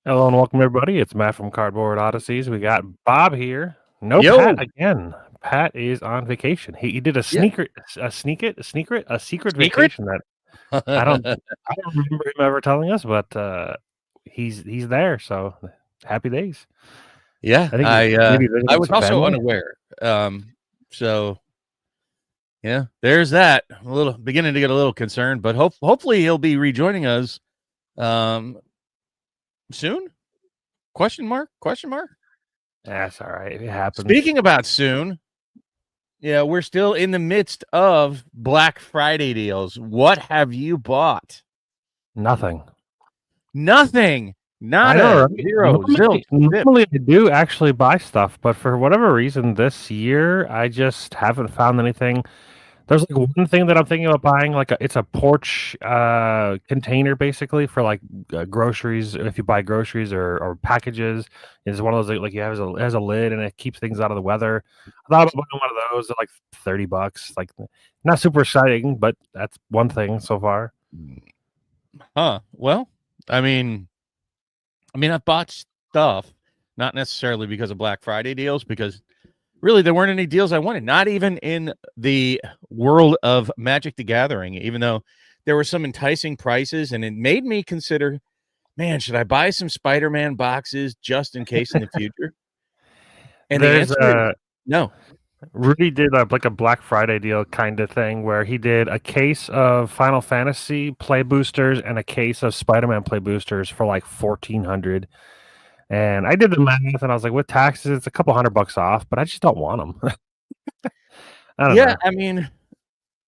Hello and welcome everybody. It's Matt from Cardboard Odysseys. We got Bob here. No Pat Yo, again. Pat is on vacation. He did a yeah, secret secret. vacation that I don't I don't remember him ever telling us, but he's there. So happy days. Yeah, I think he's maybe I visiting was some also family. unaware. So yeah, there's that. A little beginning to get a little concerned, but hopefully he'll be rejoining us um soon. Question mark? Question mark? That's all right. It happens. Speaking about soon, yeah, we're still in the midst of Black Friday deals. What have you bought? Nothing. Nothing. I know, Nada. right? Zero. Zilch. Zip. Normally I do actually buy stuff, but for whatever reason this year I just haven't found anything. There's like one thing that I'm thinking about buying, like it's a porch container basically for like groceries. If you buy groceries or packages, it's one of those like you have it has a lid and it keeps things out of the weather. I thought about buying one of those at like $30. Like not super exciting, but that's one thing so far. Huh. Well, I mean, I've bought stuff, not necessarily because of Black Friday deals, because really there weren't any deals I wanted, not even in the world of Magic the Gathering, even though there were some enticing prices, and it made me consider, man, should I buy some Spider-Man boxes just in case in the future? And the There's answer is no. Rudy did like a Black Friday deal kind of thing where he did a case of Final Fantasy play boosters and a case of Spider-Man play boosters for like 1,400. And I did the math and I was like, with taxes, it's a couple $100 off, but I just don't want them. I don't Yeah, know. I mean,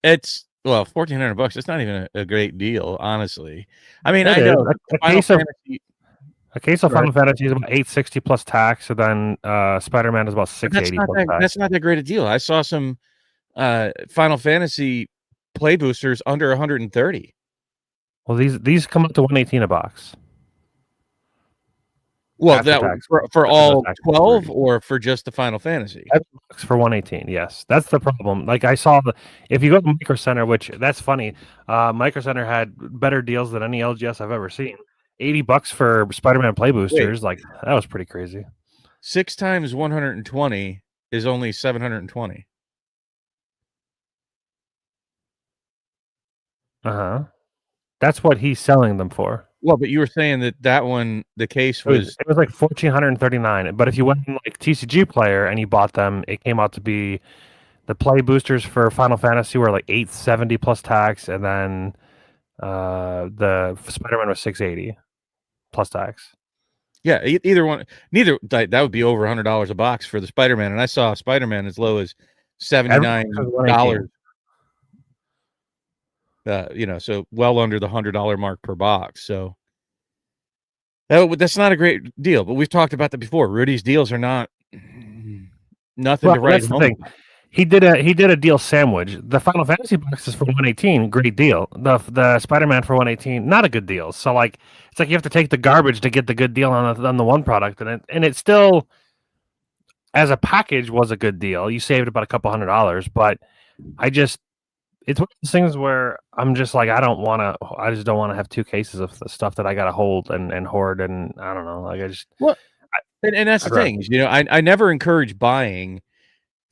it's well, $1,400. It's not even a great deal, honestly. I mean, It I is know a Final case of Fantasy, right? Final Fantasy is about 860 plus tax, and then Spider-Man is about But 680 plus tax. that's not that great a deal. I saw some Final Fantasy play boosters under 130. Well, these come up to 118 a box Well, after that tax. for After the all tax 12 30. or for just the Final Fantasy? That's for 118. Yes, that's the problem. Like I saw if you go to Micro Center, which that's funny, Micro Center had better deals than any LGS I've ever seen. $80 for Spider-Man play Wait, boosters, like that was pretty crazy. 6 times 120 is only 720. Uh-huh. That's what he's selling them for. Well, but you were saying that one, the case was It was like 1,439. But if you went in like TCG Player and you bought them, it came out to be the play boosters for Final Fantasy were like 870 plus tax, and then the Spider-Man was 680 plus tax. yeah, either one, neither that would be over $100 a box for the Spider-Man, and I saw Spider-Man as low as $79. So well under the $100 mark per box. So that's not a great deal. But we've talked about that before. Rudy's deals are nothing to write That's the home thing. about. He did a deal sandwich. The Final Fantasy box is for 118, great deal. The Spider-Man for 118, not a good deal. So like it's like you have to take the garbage to get the good deal on the one product, and it still as a package was a good deal. You saved about a couple $100, but it's one of those things where I'm just like I just don't want to have two cases of the stuff that I got to hold and hoard, and I don't know, like Well, and that's the thing. I never encourage buying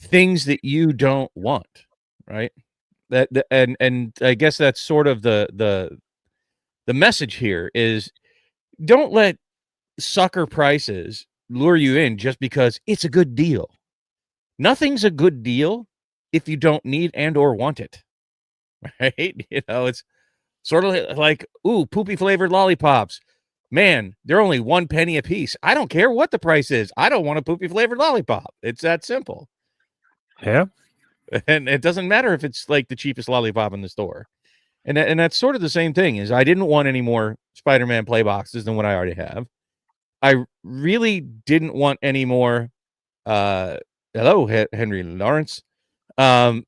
things that you don't want, right? And I guess that's sort of the message here is don't let sucker prices lure you in just because it's a good deal. Nothing's a good deal if you don't need and or want it, right? It's sort of like, ooh, poopy flavored lollipops. Man, they're only 1 penny a piece. I don't care what the price is. I don't want a poopy flavored lollipop. It's that simple. Yeah. And it doesn't matter if it's like the cheapest lollipop in the store. And that's sort of the same thing is I didn't want any more Spider-Man play boxes than what I already have. I really didn't want any more. Hello, Henry Lawrence. I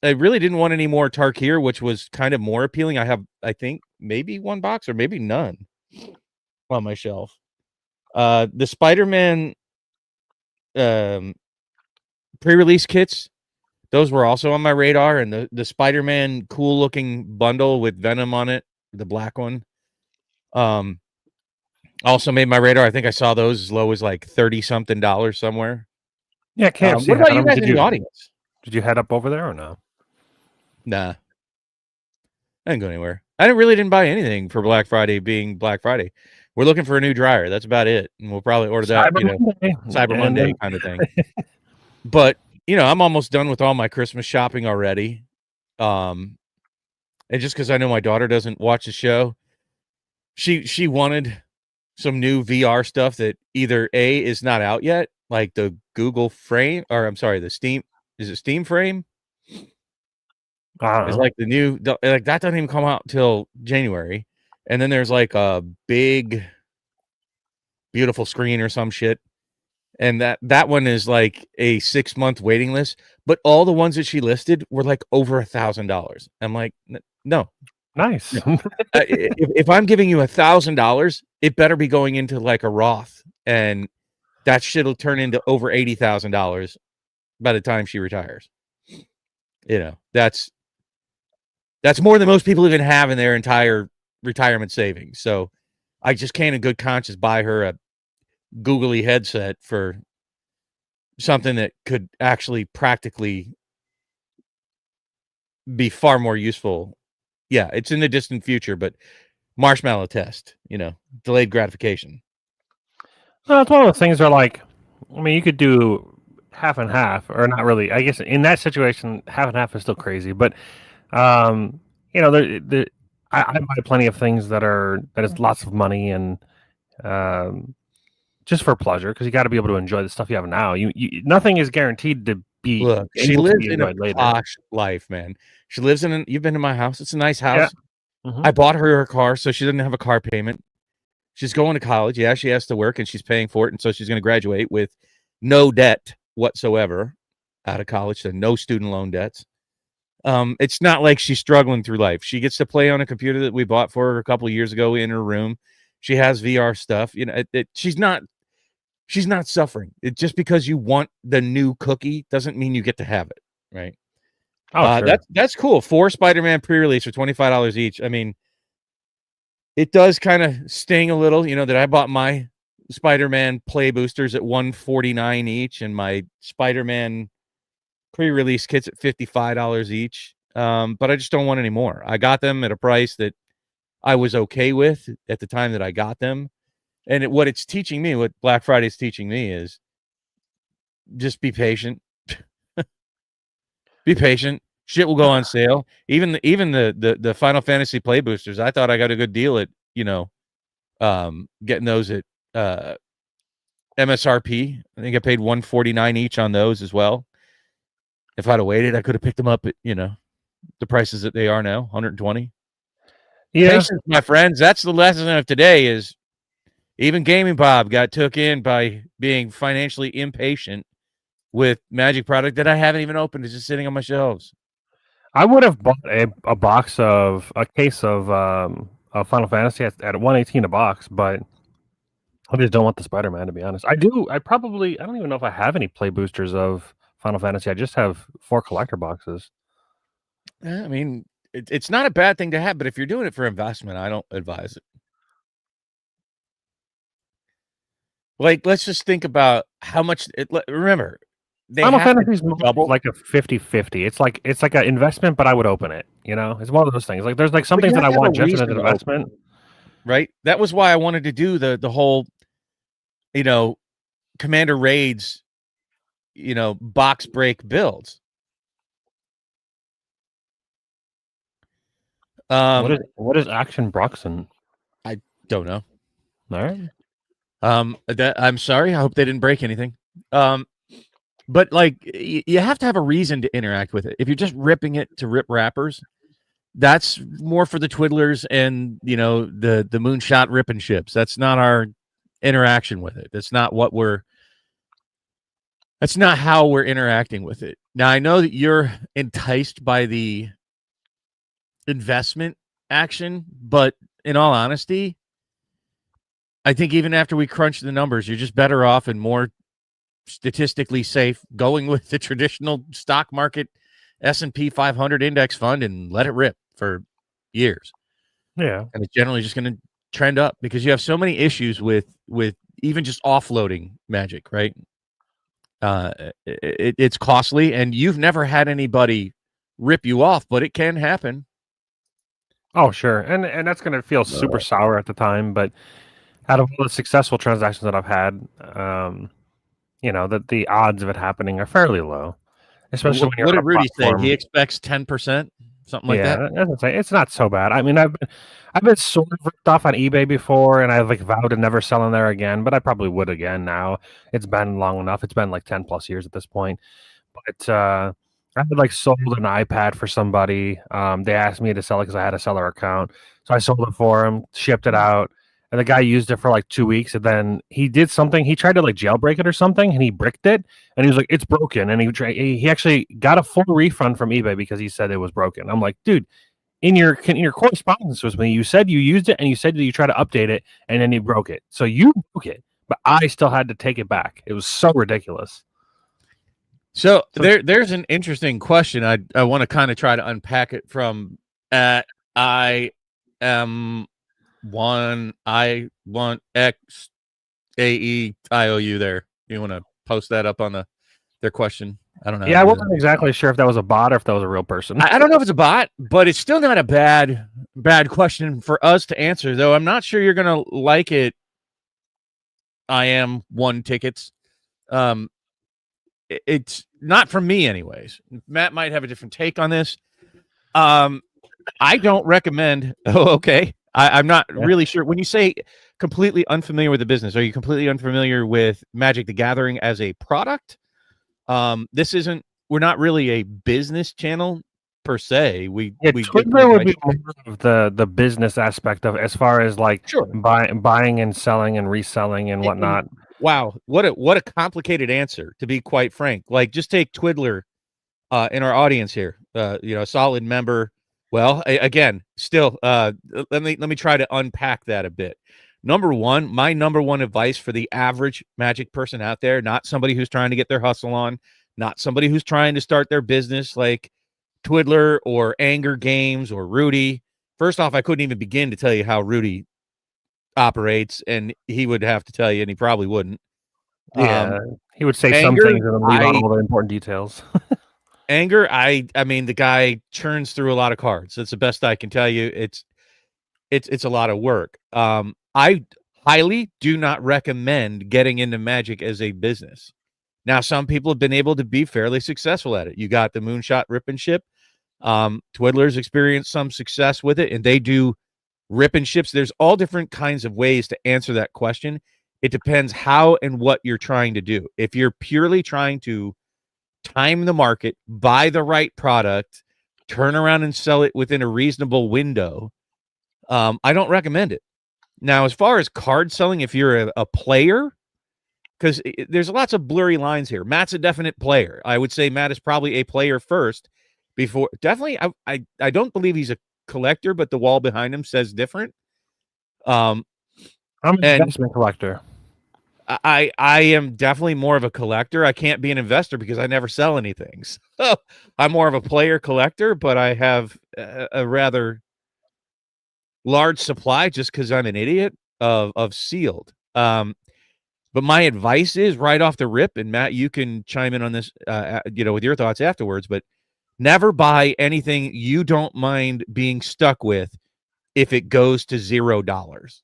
really didn't want any more Tarkir, which was kind of more appealing. I have, I think, maybe one box or maybe none on my shelf. The Spider-Man pre-release kits, those were also on my radar, and the Spider-Man cool-looking bundle with Venom on it, the black one. Also made my radar. I think I saw those as low as like $30-something somewhere. Yeah, KFC. What about had you 'em. guys in the audience? Did you head up over there or no? Nah, I didn't go anywhere. I really didn't buy anything for Black Friday being Black Friday. We're looking for a new dryer. That's about it. And we'll probably order that, Cyber Monday kind of thing. But, I'm almost done with all my Christmas shopping already. And just because I know my daughter doesn't watch the show, she wanted some new VR stuff that either A, is not out yet, like the Google Frame, or I'm sorry, the Steam. Is it Steam Frame? It's like the new, like that doesn't even come out till January. And then there's like a big, beautiful screen or some shit. And that one is like a 6-month waiting list. But all the ones that she listed were like over $1,000. I'm like, no. Nice. No. If I'm giving you $1,000, it better be going into like a Roth, and that shit will turn into over $80,000 by the time she retires. That's more than most people even have in their entire retirement savings. So I just can't in good conscience buy her a googly headset for something that could actually practically be far more useful. Yeah, it's in the distant future, but marshmallow test, delayed gratification. No, it's one of those things where, like, I mean, you could do half and half, or not really. I guess in that situation, half and half is still crazy. But, I buy plenty of things that is lots of money and just for pleasure, because you got to be able to enjoy the stuff you have now. You nothing is guaranteed to be. Look, she lives in a posh life, man. She lives in. You've been to my house. It's a nice house. Yeah. Mm-hmm. I bought her car, so she doesn't have a car payment. She's going to college. Yeah, she has to work, and she's paying for it, and so she's going to graduate with no debt whatsoever out of college, so no student loan debts. It's not like she's struggling through life. She gets to play on a computer that we bought for her a couple of years ago in her room. She has VR stuff. She's not suffering. It just because you want the new cookie doesn't mean you get to have it, right? Oh, sure. That's cool. 4 Spider-Man pre-release for $25 each. I mean, it does kind of sting a little, that I bought my Spider-Man play boosters at $149 each, and my Spider-Man pre-release kits at $55 each. But I just don't want any more. I got them at a price that I was okay with at the time that I got them. And what it's teaching me, what Black Friday is teaching me, is just be patient. Be patient. Shit will go on sale. Even the Final Fantasy play boosters, I thought I got a good deal at getting those at MSRP. I think I paid $149 each on those as well. If I'd have waited, I could have picked them up at the prices that they are now, $120. Yeah, patience, my friends. That's the lesson of today. Is even Gaming Bob got took in by being financially impatient with Magic product that I haven't even opened. It's just sitting on my shelves. I would have bought a case of Final Fantasy at $118 a box, but I just don't want the Spider-Man, to be honest. I don't even know if I have any play boosters of Final Fantasy. I just have 4 collector boxes. I mean, it's not a bad thing to have, but if you're doing it for investment, I don't advise it. Like, let's just think about how much. Remember, Final Fantasy is like a 50-50. It's like an investment, but I would open it. It's one of those things. Like, there's like some things that I want just as an investment. Right. That was why I wanted to do the whole, Commander Raids, box break builds. What is Action Broxton? I don't know. All right. I'm sorry. I hope they didn't break anything. But like, you have to have a reason to interact with it. If you're just ripping it to rip wrappers, that's more for the twiddlers and the moonshot ripping ships. That's not our interaction with it. That's not how we're interacting with it. Now, I know that you're enticed by the investment action, but in all honesty, I think even after we crunch the numbers, you're just better off and more statistically safe going with the traditional stock market S&P 500 index fund and let it rip for years. Yeah. And it's generally just going to trend up because you have so many issues with even just offloading Magic, right? It's costly, and you've never had anybody rip you off, but it can happen. Oh, sure, and that's gonna feel super sour at the time, but out of all the successful transactions that I've had, the odds of it happening are fairly low, especially when you're What on did a Rudy say? platform. He expects 10%, something like that. Yeah, that's it's not so bad. I mean, I've been sort of ripped off on eBay before, and I've like vowed to never sell in there again, but I probably would again now. It's been long enough. It's been like 10 plus years at this point. But I had like sold an iPad for somebody. They asked me to sell it because I had a seller account, so I sold it for him, shipped it out, and the guy used it for like 2 weeks, and then he did something. He tried to like jailbreak it or something, and he bricked it, and he was like, "It's broken," and he actually got a full refund from eBay because he said it was broken. I'm like, dude. In your correspondence with me, you said you used it and you said that you tried to update it and then you broke it. So you broke it, but I still had to take it back. It was so ridiculous. So there's an interesting question. I want to kind of try to unpack it from I am one I want X AEIOU there. You want to post that up on their question? I don't know. Yeah, I wasn't exactly sure if that was a bot or if that was a real person. I don't know if it's a bot, but it's still not a bad question for us to answer, though. I'm not sure you're gonna like it. I am one tickets. It's not from me, anyways. Matt might have a different take on this. I don't recommend. Oh, okay. I'm not really sure. When you say completely unfamiliar with the business, are you completely unfamiliar with Magic the Gathering as a product? This isn't. We're not really a business channel per se. Twitter would be more of the business aspect of it, as far as like buying and selling and reselling and whatnot. Wow, what a complicated answer, to be quite frank. Like, just take Twiddler in our audience here. A solid member. Well, again, still, let me try to unpack that a bit. My number one advice for the average Magic person out there, not somebody who's trying to get their hustle on, not somebody who's trying to start their business like Twiddler or Anger Games or Rudy. First off, I couldn't even begin to tell you how Rudy operates, and he would have to tell you, and he probably wouldn't. Yeah, he would say some things and leave out all the important details. Anger, I mean, the guy churns through a lot of cards. That's the best I can tell you. It's a lot of work. I highly do not recommend getting into Magic as a business. Now, some people have been able to be fairly successful at it. You got the Moonshot Rip and Ship. Twiddler's experienced some success with it, and they do rip and ships. There's all different kinds of ways to answer that question. It depends how and what you're trying to do. If you're purely trying to time the market, buy the right product, turn around and sell it within a reasonable window, I don't recommend it. Now, as far as card selling, if you're a player, because there's lots of blurry lines here. Matt's a definite player. I would say Matt is probably a player first. Before, definitely, I don't believe he's a collector, but the wall behind him says different. I'm an investment collector. I am definitely more of a collector. I can't be an investor because I never sell anything. So I'm more of a player collector, but I have a rather large supply just because I'm an idiot of sealed. But my advice is right off the rip, and Matt, you can chime in on this, with your thoughts afterwards, but never buy anything you don't mind being stuck with if it goes to $0.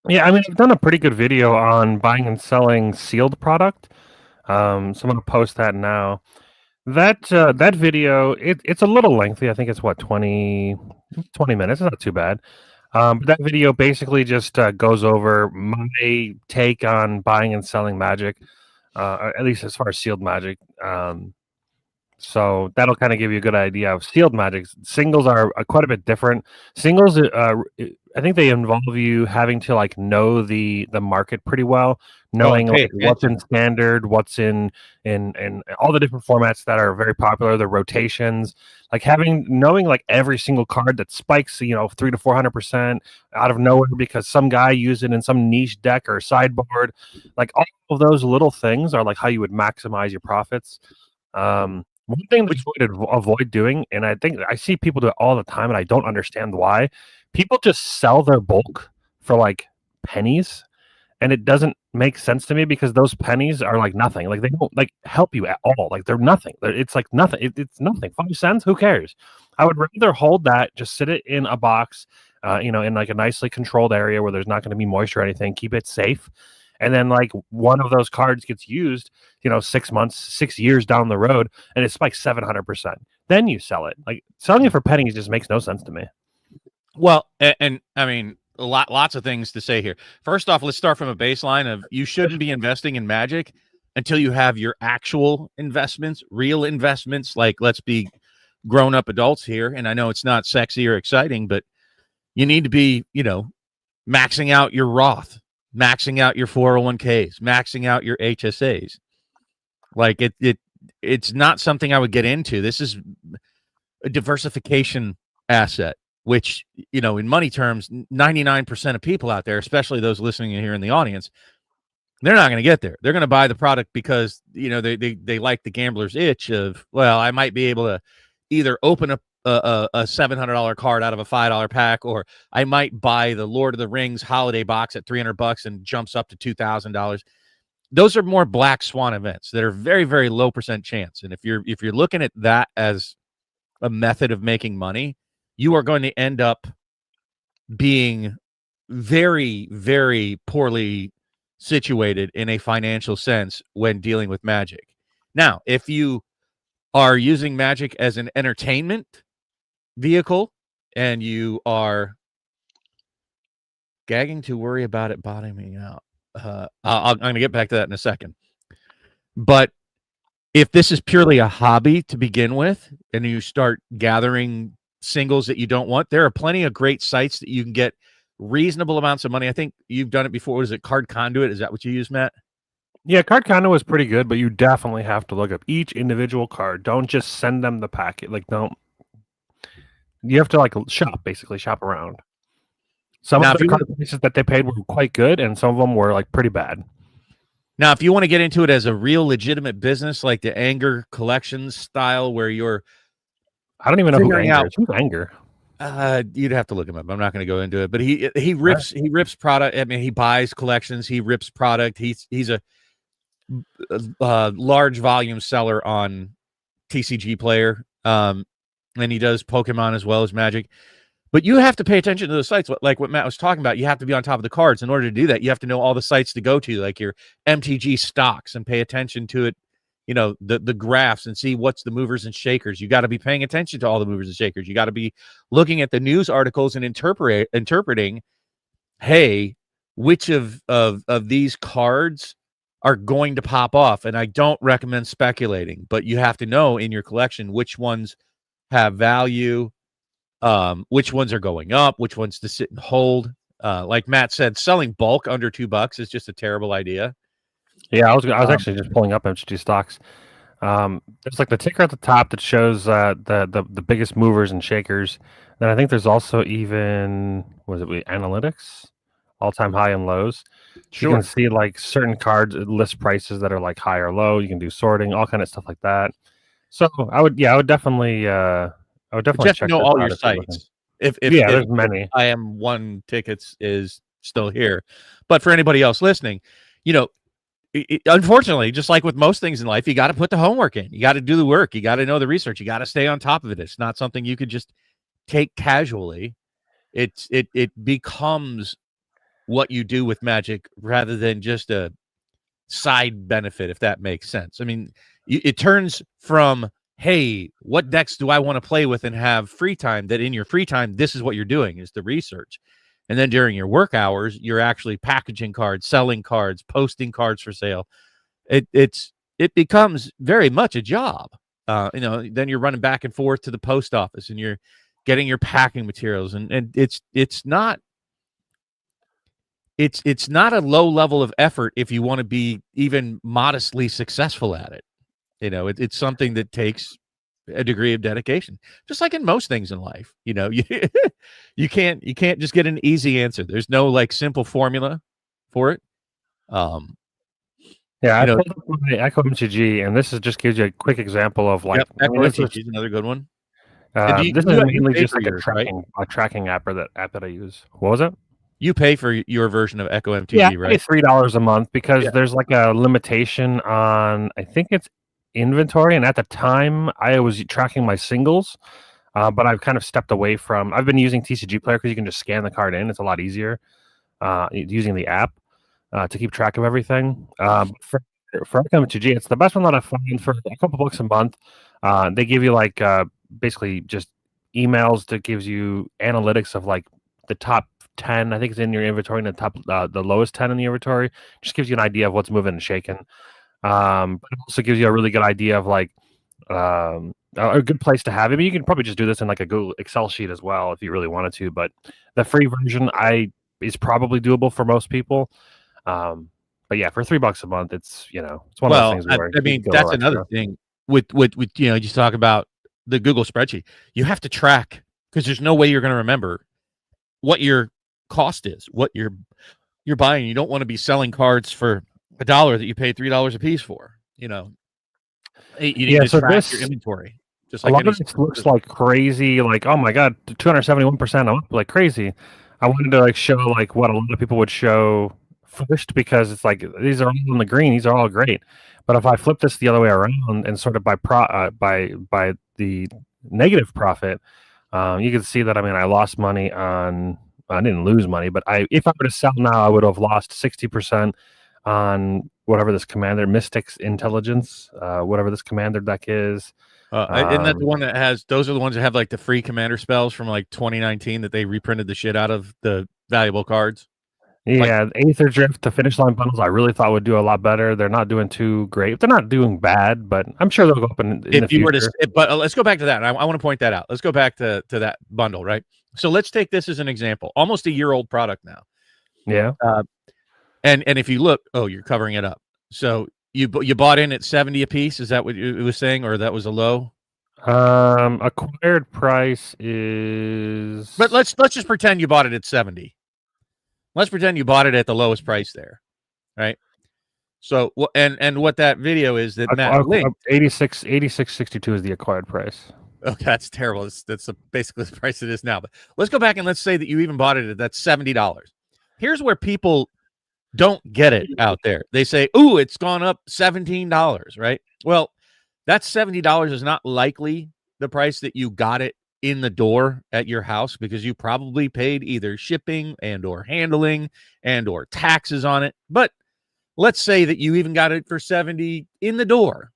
Yeah, I mean, I've done a pretty good video on buying and selling sealed product. So I'm going to post that now. That video, it's a little lengthy. I think it's 20 minutes. It's not too bad. But that video basically just goes over my take on buying and selling Magic, at least as far as sealed Magic. So that'll kind of give you a good idea of sealed Magic. Singles are quite a bit different. Singles, I think they involve you having to like know the market pretty well, knowing what's in standard, what's in all the different formats that are very popular, the rotations, like knowing like every single card that spikes, 300 to 400% out of nowhere because some guy used it in some niche deck or sideboard. Like all of those little things are like how you would maximize your profits. One thing that you would avoid doing, and I think I see people do it all the time, and I don't understand why. people just sell their bulk for like pennies, and it doesn't make sense to me because those pennies are like nothing. Like they don't like help you at all. Like they're nothing. It's like nothing. It's nothing. 5 cents. Who cares? I would rather hold that, just sit it in a box, in like a nicely controlled area where there's not going to be moisture or anything. Keep it safe. And then like one of those cards gets used, 6 months, 6 years down the road, and it spikes 700%. Then you sell it. Like selling it for pennies just makes no sense to me. Well, and I mean, lots of things to say here. First off, let's start from a baseline of you shouldn't be investing in Magic until you have your actual investments, real investments. Like, let's be grown-up adults here. And I know it's not sexy or exciting, but you need to be, maxing out your Roth, maxing out your 401ks, maxing out your HSAs. Like it's not something I would get into. This is a diversification asset, which, in money terms, 99% of people out there, especially those listening here in the audience, they're not going to get there. They're going to buy the product because, they like the gambler's itch of, well, I might be able to either open up a $700 card out of a $5 pack, or I might buy the Lord of the Rings holiday box at $300 and jumps up to $2,000. Those are more black swan events that are very, very low percent chance. And if you're looking at that as a method of making money, you are going to end up being very, very poorly situated in a financial sense when dealing with Magic. Now, if you are using Magic as an entertainment vehicle and you are gagging to worry about it bottoming out, I'm going to get back to that in a second. But if this is purely a hobby to begin with, and you start gathering singles that you don't want, there are plenty of great sites that you can get reasonable amounts of money. I think you've done it before. Was it Card Conduit? Is that what you use, Matt? Yeah, Card Conduit was pretty good, but you definitely have to look up each individual card. Don't just send them the packet. Like, don't. You have to shop around. Some of the card prices that they paid were quite good, and some of them were like pretty bad. Now, if you want to get into it as a real legitimate business, like the Anger Collections style, where you're, I don't even know who Anger is. Who's Anger? You'd have to look him up. I'm not going to go into it, but he rips product. I mean, he buys collections. He rips product. He's a large volume seller on TCG Player, and he does Pokemon as well as Magic. But you have to pay attention to the sites, like what Matt was talking about. You have to be on top of the cards. In order to do that, you have to know all the sites to go to, like your MTG stocks, and pay attention to it, the graphs, and see what's the movers and shakers. You got to be paying attention to all the movers and shakers. You got to be looking at the news articles and interpreting, hey, which of these cards are going to pop off. And I don't recommend speculating, but you have to know in your collection which ones have value, which ones are going up, which ones to sit and hold. Like Matt said, selling bulk under $2 is just a terrible idea. Yeah, I was actually just pulling up MTG stocks. There's like the ticker at the top that shows the biggest movers and shakers. Then I think there's also even analytics, all-time high and lows. Sure. You can see like certain cards list prices that are like high or low. You can do sorting, all kind of stuff like that. So I would definitely check know all your sites. If there's many. I am one tickets is still here, but for anybody else listening, unfortunately, just like with most things in life, you got to put the homework in. You got to do the work. You got to know the research. You got to stay on top of it. It's not something you could just take casually. It becomes what you do with Magic rather than just a side benefit, if that makes sense. I mean, it turns from, hey, what decks do I want to play with and have free time, that in your free time, this is what you're doing, is the research. And then during your work hours, you're actually packaging cards, selling cards, posting cards for sale. It becomes very much a job. Then you're running back and forth to the post office and you're getting your packing materials. And it's not a low level of effort if you want to be even modestly successful at it. It's something that takes a degree of dedication, just like in most things in life. You can't just get an easy answer. There's no like simple formula for it. I pulled up my Echo MTG, and this just gives you a quick example of like Echo MTG is another good one. And This is you mainly pay just for like a yours, right? tracking app that I use. What was it? You pay for your version of Echo Yeah, MTV, I pay right? $3 a month because Yeah. there's like a limitation on, I think it's inventory, and at the time I was tracking my singles, but I've kind of stepped away from. I've been using TCG Player because you can just scan the card in. It's a lot easier using the app to keep track of everything. For FMTG, it's the best one that I find for a couple bucks a month. They give you like basically just emails that gives you analytics of like the top 10. I think it's in your inventory, and the lowest 10 in the inventory. Just gives you an idea of what's moving and shaking. But it also gives you a really good idea of like a good place to have it. I mean, you can probably just do this in like a Google Excel sheet as well if you really wanted to. But the free version is probably doable for most people. But yeah, for $3 a month, it's it's one of those Well, things I, where I you mean, get a that's little another extra. thing with you just talk about the Google spreadsheet. You have to track because there's no way you're going to remember what your cost is, what you're buying. You don't want to be selling cards for $1 that you paid $3 a piece for. You need Yeah, to so track your this inventory, just a like lot any. of this looks like crazy. Like, oh my god, 271%. I'm up like crazy. I wanted to like show like what a lot of people would show first because it's like these are all in the green. These are all great. But if I flip this the other way around and sort of by the negative profit, you can see that. I mean, I lost money on. I didn't lose money, but if I were to sell now, I would have lost 60% on whatever this commander Mystics Intelligence, whatever this commander deck is. Isn't that the Um, one that has? Those are the ones that have like the free commander spells from like 2019 that they reprinted the shit out of the valuable cards. Like yeah, Aether Drift, the Finish Line bundles, I really thought would do a lot better. They're not doing too great. They're not doing bad, but I'm sure they'll go up in the if you were future. to, but let's go back to that. I want to point that out. Let's go back to that bundle, right? So let's take this as an example. Almost a year old product now. Yeah. And if you look, oh, you're covering it up. So you bought in at 70 a piece. Is that what it was saying, or that was a low? Acquired price is. But let's just pretend you bought it at 70. Let's pretend you bought it at the lowest price there, right? So and what that video is that Matt linked 86.62 is the acquired price. Okay, that's terrible. That's basically the price it is now. But let's go back and let's say that you even bought it at that $70. Here's where people don't get it out there. They say, "Ooh, it's gone up $17." Right? Well, that $70 is not likely the price that you got it in the door at your house because you probably paid either shipping and or handling and or taxes on it. But let's say that you even got it for 70 in the door.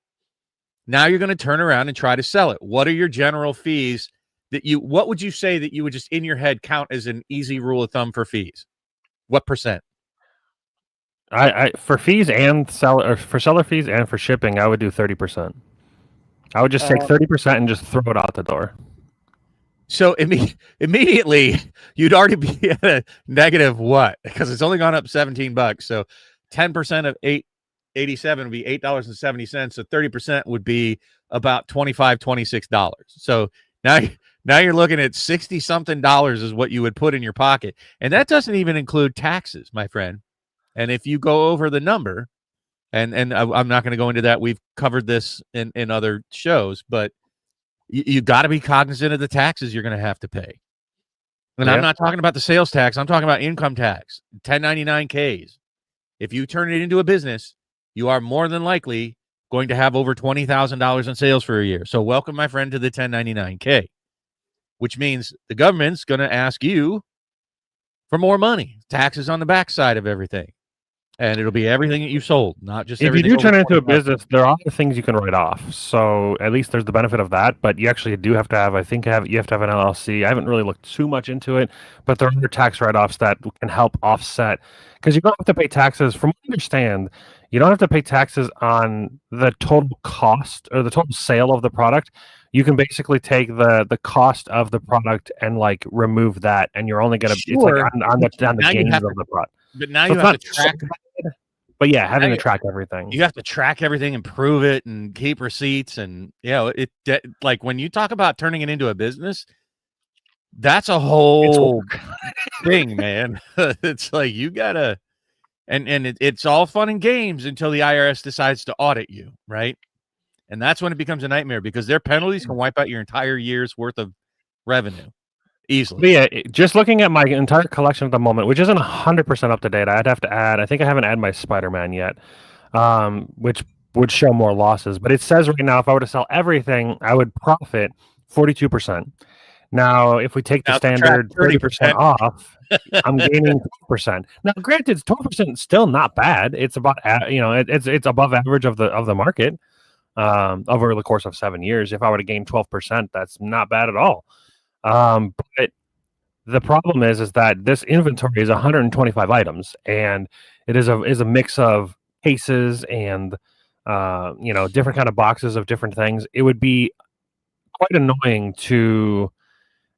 Now you're going to turn around and try to sell it. What are your general fees what would you say that you would just in your head count as an easy rule of thumb for fees? What percent? I for fees and for seller fees and for shipping, I would do 30%. I would just take 30% and just throw it out the door. So immediately you'd already be at a negative what? Because it's only gone up $17. So 10% of $8.87 would be $8.70. So 30% would be about $26. So now you're looking at 60 something dollars is what you would put in your pocket. And that doesn't even include taxes, my friend. And if you go over the number, and I'm not going to go into that. We've covered this in other shows, but you got to be cognizant of the taxes you're going to have to pay. And yeah. I'm not talking about the sales tax. I'm talking about income tax, 1099Ks. If you turn it into a business, you are more than likely going to have over $20,000 in sales for a year. So welcome, my friend, to the 1099K, which means the government's going to ask you for more money, taxes on the backside of everything. And it'll be everything that you sold, not just if you do turn it into a business, there are other things you can write off. So at least there's the benefit of that. But you actually do have to have, you have to have an LLC. I haven't really looked too much into it, but there are tax write-offs that can help offset because you don't have to pay taxes. From what I understand, you don't have to pay taxes on the total cost or the total sale of the product. You can basically take the cost of the product and like remove that, and you're only going to it's like on the gains of the product. But now you have to track. But yeah, having to track everything. You have to track everything and prove it and keep receipts. And, like when you talk about turning it into a business, that's a whole thing, man. It's like you got to, and it's all fun and games until the IRS decides to audit you, right? And that's when it becomes a nightmare because their penalties can wipe out your entire year's worth of revenue easily. But yeah, just looking at my entire collection at the moment, which isn't 100% up to date, I'd have to add. I think I haven't added my Spider-Man yet, which would show more losses. But it says right now, if I were to sell everything, I would profit 42%. Now, if we take the standard 30% off, I'm gaining 12%. Now, granted, 12% is still not bad. It's about it's above average of the market over the course of 7 years. If I were to gain 12%, that's not bad at all. But the problem is that this inventory is 125 items, and it is a mix of cases and different kind of boxes of different things. It would be quite annoying to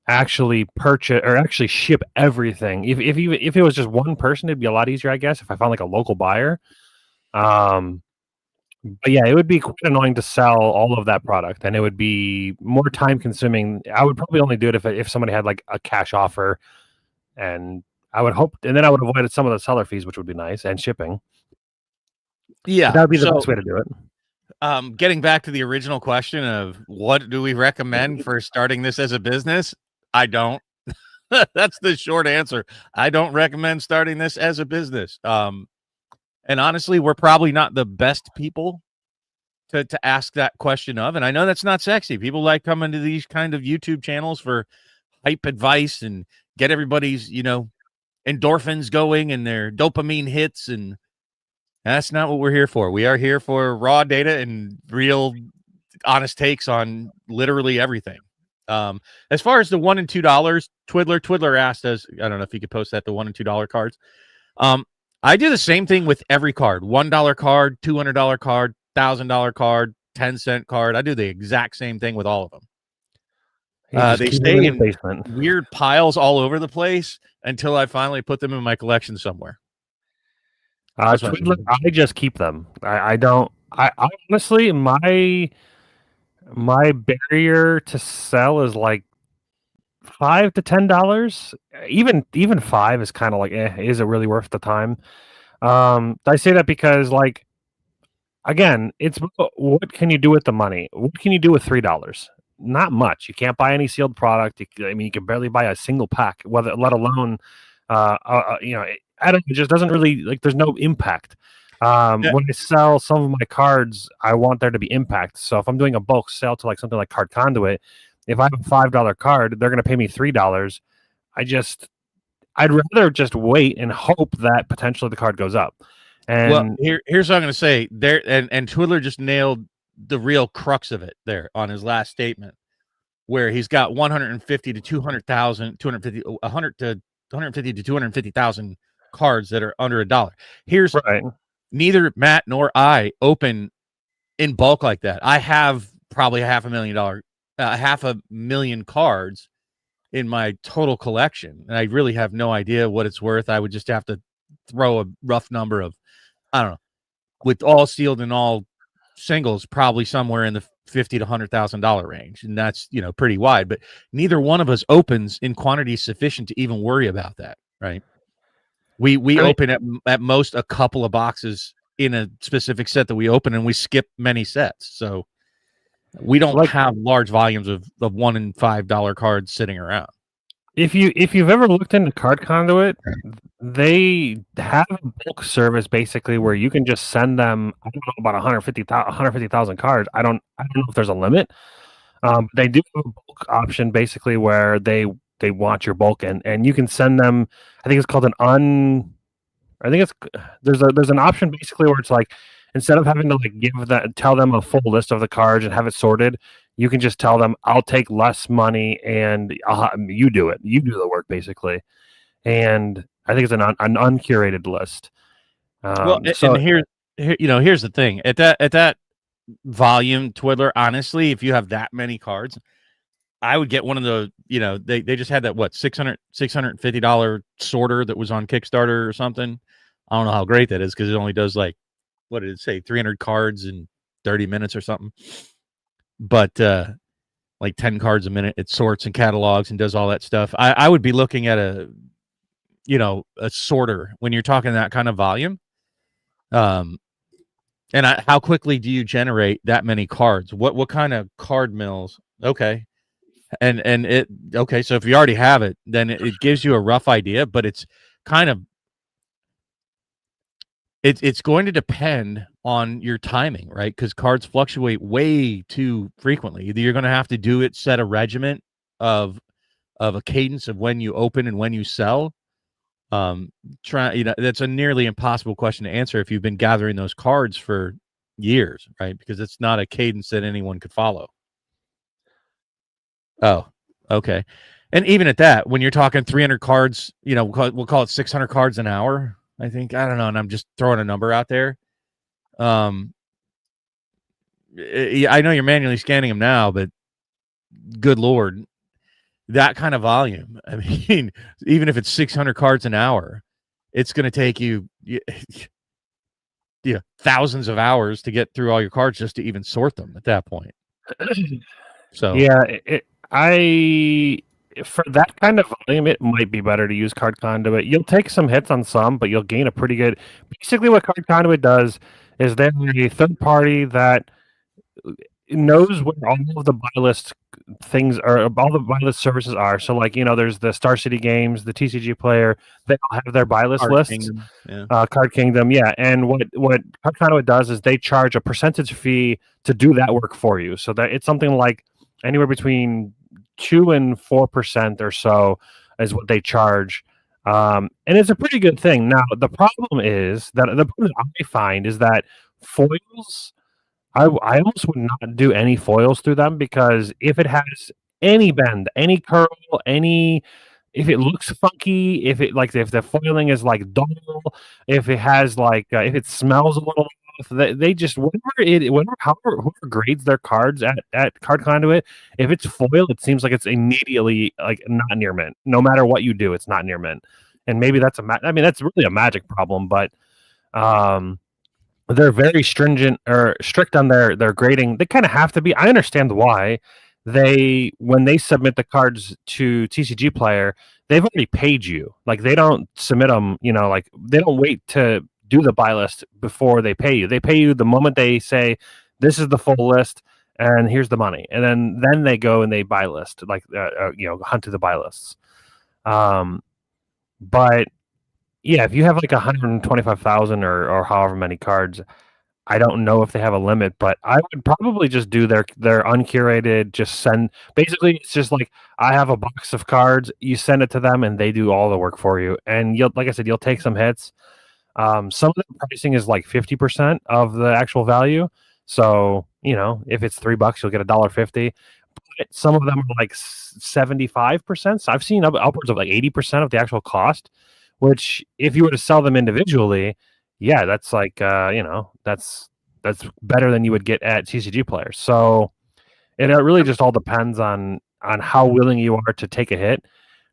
actually purchase or actually ship everything. If it was just one person, it'd be a lot easier, I guess, if I found like a local buyer. But yeah, it would be quite annoying to sell all of that product, and it would be more time consuming. I would probably only do it if somebody had like a cash offer, and I would hope, and then I would avoid some of the seller fees, which would be nice, and shipping. Yeah, that would be the best way to do it. Getting back to the original question of what do we recommend for starting this as a business? I don't. That's the short answer. I don't recommend starting this as a business. And honestly, we're probably not the best people to ask that question of. And I know that's not sexy. People like coming to these kind of YouTube channels for hype advice and get everybody's, endorphins going and their dopamine hits. And that's not what we're here for. We are here for raw data and real honest takes on literally everything. As far as the $1 and $2, Twiddler asked us, I don't know if you could post that, the $1 and $2 cards. I do the same thing with every card, $1 card, $200 card, $1,000 card, 10-cent card. I do the exact same thing with all of them. They stay in weird piles all over the place until I finally put them in my collection somewhere. Twiddler, I just keep them. I don't. I honestly, my barrier to sell is like $5 to $10. Even $5 is kind of like, is it really worth the time? I say that because, like, again, it's what can you do with the money? What can you do with $3? Not much. You can't buy any sealed product. You can barely buy a single pack, let alone, I don't. It just doesn't really, like. There's no impact. When I sell some of my cards, I want there to be impact. So if I'm doing a bulk sale to like something like Card Conduit, if I have a $5 card, they're going to pay me $3. I'd rather just wait and hope that potentially the card goes up. And here's what I'm going to say there. And Twiddler just nailed the real crux of it there on his last statement, where he's got 150 to 200,000, 100 to 150 to 250,000 cards that are under $1. Here's right. Neither Matt nor I open in bulk like that. I have probably $500,000 cards in my total collection, and I really have no idea what it's worth. I would just have to throw a rough number of, I don't know, with all sealed and all singles, probably somewhere in the $50,000 to $100,000 range, and that's pretty wide. But neither one of us opens in quantity sufficient to even worry about that, right? We open at most a couple of boxes in a specific set that we open, and we skip many sets. So we don't have large volumes of $1 and $5 cards sitting around. If you've ever looked into Card Conduit, they have a bulk service basically where you can just send them, I don't know, about 150,000 cards. I don't know if there's a limit. They do have a bulk option basically where they want your bulk and you can send them. I think it's called there's an option basically where it's like, instead of having to tell them a full list of the cards and have it sorted, you can just tell them, I'll take less money and you do it. You do the work basically. And I think it's an uncurated list. And here's the thing at that volume, Twiddler, honestly, if you have that many cards, I would get one of the, they just had that, $650 sorter that was on Kickstarter or something. I don't know how great that is because it only does what did it say? 300 cards in 30 minutes or something. But 10 cards a minute, it sorts and catalogs and does all that stuff. I would be looking at a sorter when you're talking that kind of volume. And how quickly do you generate that many cards? What kind of card mills? Okay. And it okay, so if you already have it, then it gives you a rough idea, but it's kind of it's going to depend on your timing, right? Because cards fluctuate way too frequently. Either you're going to have to do it, set a regiment of a cadence of when you open and when you sell. That's a nearly impossible question to answer if you've been gathering those cards for years, right? Because it's not a cadence that anyone could follow. Oh, okay. And even at that, when you're talking 300 cards, we'll call it 600 cards an hour. I think, I don't know, and I'm just throwing a number out there. I know you're manually scanning them now, but good Lord, that kind of volume. I mean, even if it's 600 cards an hour, it's going to take you thousands of hours to get through all your cards just to even sort them at that point. So yeah, for that kind of volume, it might be better to use Card Conduit. You'll take some hits on some, but you'll gain a pretty good. Basically, what Card Conduit does is they're a third party that knows where all of the buy list things are, all the buy list services are. So, like, there's the Star City Games, the TCG Player. They all have their buy list Card lists. Kingdom, yeah. Card Kingdom, yeah. And what Card Conduit does is they charge a percentage fee to do that work for you. So that it's something like anywhere between 2 and 4% or so is what they charge. And it's a pretty good thing. Now, the problem that I find is that foils, I almost would not do any foils through them, because if it has any bend, any curl, if it looks funky, if the foiling is like dull, if it has if it smells a little off, they just whoever grades their cards at Card Conduit, if it's foil, it seems like it's immediately like not near mint. No matter what you do, it's not near mint. And maybe that's that's really a Magic problem, but they're very stringent or strict on their grading. They kind of have to be. I understand why. When they submit the cards to TCG Player, they've already paid you. Like, they don't submit them, they don't wait to do the buy list before they pay you. They pay you the moment they say, this is the full list and here's the money. And then they go and they buy list, hunt to the buy lists. But yeah, if you have like 125,000 or however many cards, I don't know if they have a limit, but I would probably just do their uncurated, just send. Basically, it's just like, I have a box of cards, you send it to them and they do all the work for you. And like I said, you'll take some hits. Some of the pricing is like 50% of the actual value. So, if it's $3, you'll get $1.50. But some of them are like 75%. So I've seen upwards of like 80% of the actual cost, which if you were to sell them individually, yeah, that's like that's better than you would get at TCG Players. So it really just all depends on how willing you are to take a hit.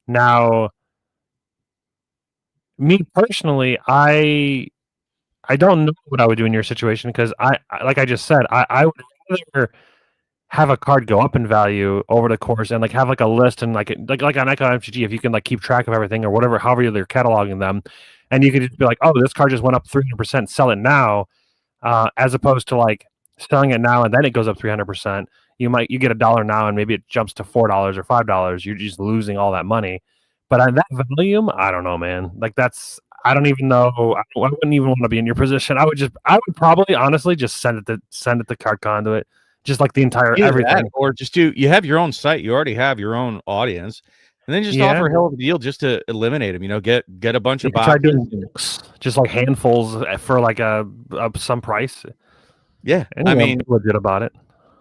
Now, me personally, I don't know what I would do in your situation, because I like I just said, I would rather have a card go up in value over the course and like have like a list, and like on Icon MTG, if you can like keep track of everything or whatever, however you're cataloging them, and you could just be like, oh, this card just went up 300%, sell it now, as opposed to like selling it now and then it goes up 300%. You get $1 now and maybe it jumps to $4 or $5. You're just losing all that money. But on that volume, I don't know, man. Like, I don't even know. I wouldn't even want to be in your position. I would probably honestly just send it to Card Conduit. Just like the entire everything. That, or just you have your own site, you already have your own audience, and then just offer a hell of a deal just to eliminate them. Get a bunch of boxes. Try doing just like handfuls for like some price. Yeah, I mean, legit about it.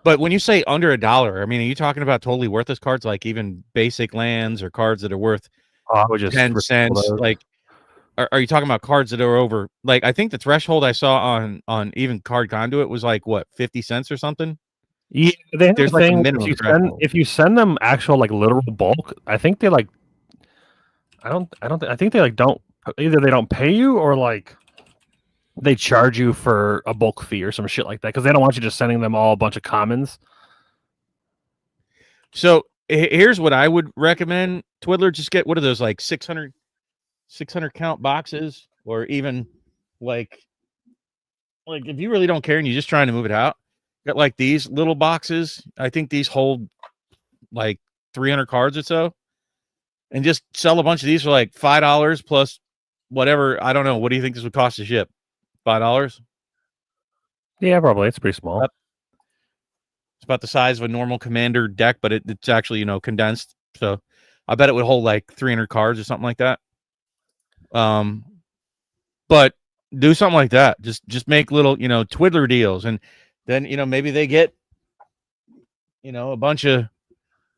But when you say under $1, I mean, are you talking about totally worthless cards, like even basic lands, or cards that are worth I would just 10 cents? Like, are you talking about cards that are over? Like, I think the threshold I saw on even Card Conduit was like what, 50 cents or something. Yeah, there's like a minimum. If you send them actual like literal bulk, I think they like. I think they like don't, either they don't pay you or like they charge you for a bulk fee or some shit like that, because they don't want you just sending them all a bunch of commons. So here's what I would recommend, Twiddler. Just get, what are those, like 600 count boxes, or even like like if you really don't care and you're just trying to move it out, got like these little boxes. I think these hold like 300 cards or so, and just sell a bunch of these for like $5 plus whatever. I don't know. What do you think this would cost to ship? $5? Yeah, probably. It's pretty small. It's about the size of a normal Commander deck, but it's actually, condensed. So I bet it would hold like 300 cards or something like that. But do something like that. Just make little, twiddler deals, and then maybe they get a bunch of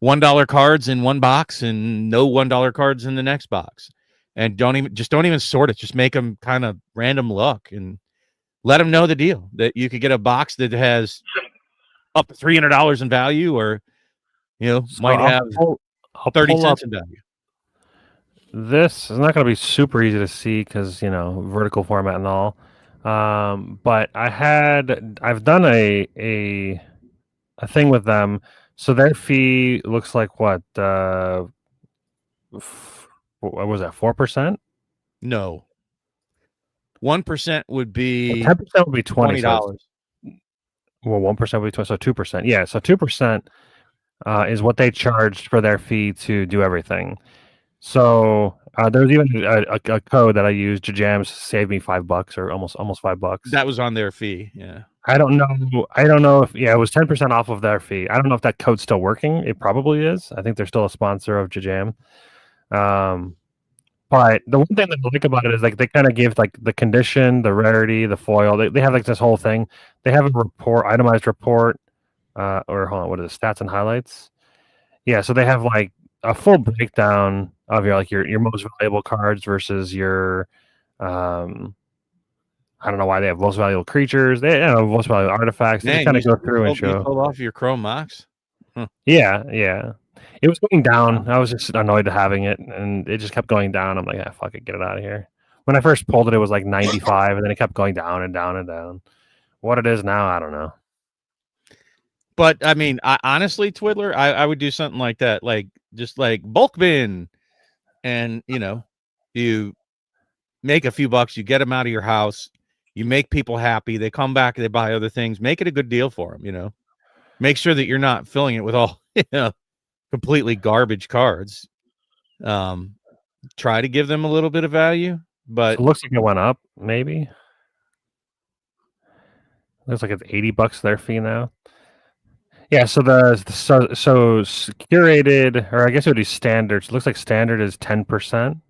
$1 cards in one box and no $1 cards in the next box, and don't even sort it. Just make them kind of random luck and let them know the deal that you could get a box that has up to $300 in value, or might have 30 cents in value. This is not going to be super easy to see because vertical format and all. But I've done a thing with them. So their fee looks like what? What was that? 4%? No. 1% would be 10% would be $20. Well, 1% would be 20, so 2%. Yeah, so 2% is what they charged for their fee to do everything. So there's even a code that I used. Jams saved me $5 or almost $5. That was on their fee. Yeah. I don't know if it was 10% off of their fee. I don't know if that code's still working. It probably is. I think they're still a sponsor of Jam. But the one thing that I like about it is like they kind of give like the condition, the rarity, the foil. They have like this whole thing. They have a itemized report, or hold on, what is it? Stats and highlights. Yeah, so they have like a full breakdown of your most valuable cards versus your I don't know why they have most valuable creatures. They have most valuable artifacts. They just kind of go through and show. You pulled off your Chrome Mox? Huh. Yeah. It was going down. I was just annoyed to having it, and it just kept going down. I'm like, fuck it, get it out of here. When I first pulled it, it was like 95, and then it kept going down and down and down. What it is now, I don't know. But I mean, honestly, Twiddler, I would do something like that, like just like bulk bin, and you make a few bucks, you get them out of your house, you make people happy, they come back, they buy other things, make it a good deal for them. Make sure that you're not filling it with all completely garbage cards. Try to give them a little bit of value, but so it looks like it went up. Maybe looks like it's $80 their fee now. Yeah, so so curated, or I guess it would be standard. So it looks like standard is 10%.